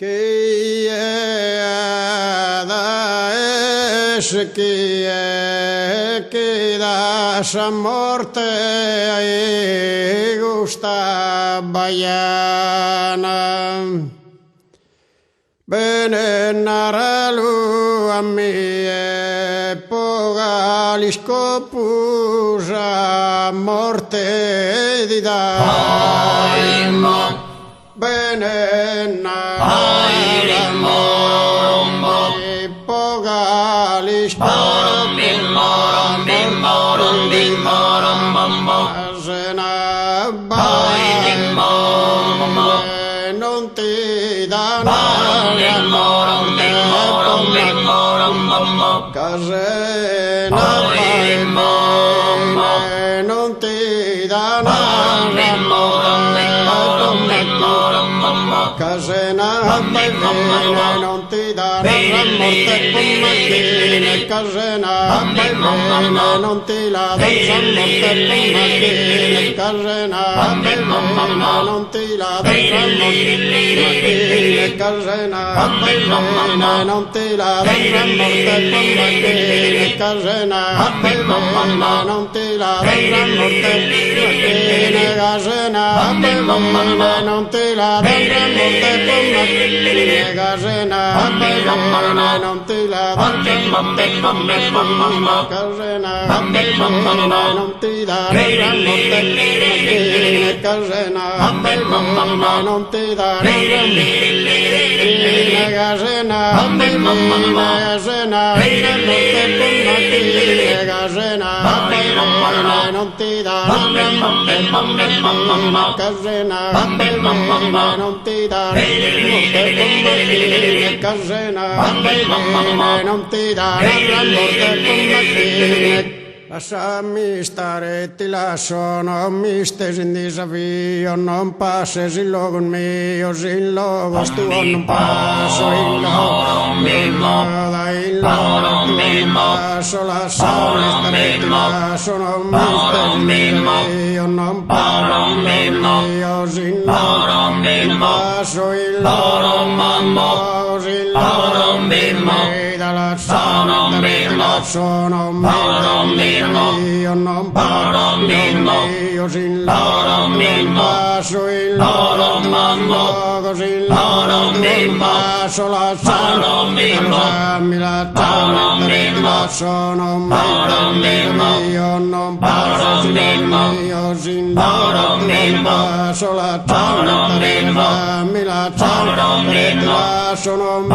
Chi è chi è che da sa morte e gusta baiana bene naralu a mie pogali scopusa morte di da bene naralu pogali scopusa non ti danno casena non ti danno casena non ti danno morte pommatine casena non ti la danza morte pommatine casena non ti la danza morte casena non ti la danza morte pommatine casena non ti la danza morte pommatine casena non ti la danza morte pommatine casena non ti la danza morte pommatine casena non ti la danza morte pommatine casena non ti la danza casena non ti dà casena non ti dà casena non ti dà lasciami stare, ti lascio, non mi stesi in disavio, non passi il luogo mio, il luogo tuo non passo, il luogo non passo, lasciami stare, ti lascio, non mi stesi in disavio, non passo, il luogo non passo, il luogo da lasciami stare, ti lascio, non mi io non parlo io sin loro non passo il loro così loro non passo la sala mi la sono io non passo io sin loro non passo la sala mi la sono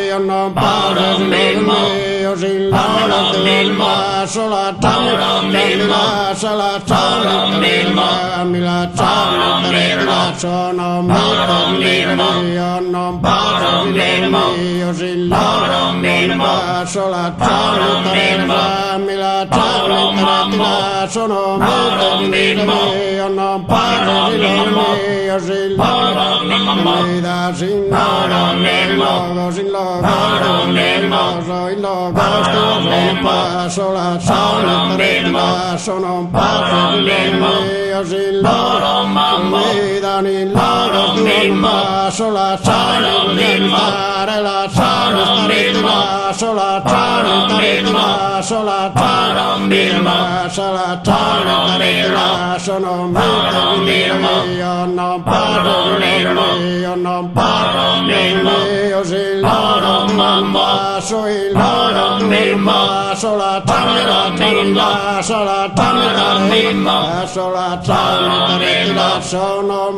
io non passo io sin loro passo la sola sono io non passo io sin loro passo la sono io non passo io sin loro da sin loro sin loro passo la sono passo io sin loro mi danno il loro non passo la fare la passo la sono io non parlo io non parlo io sin loro non passo il loro non passo la sono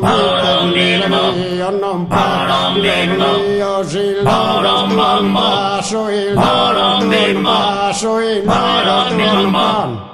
io non parlo io sin loro non passo il loro non passo il loro non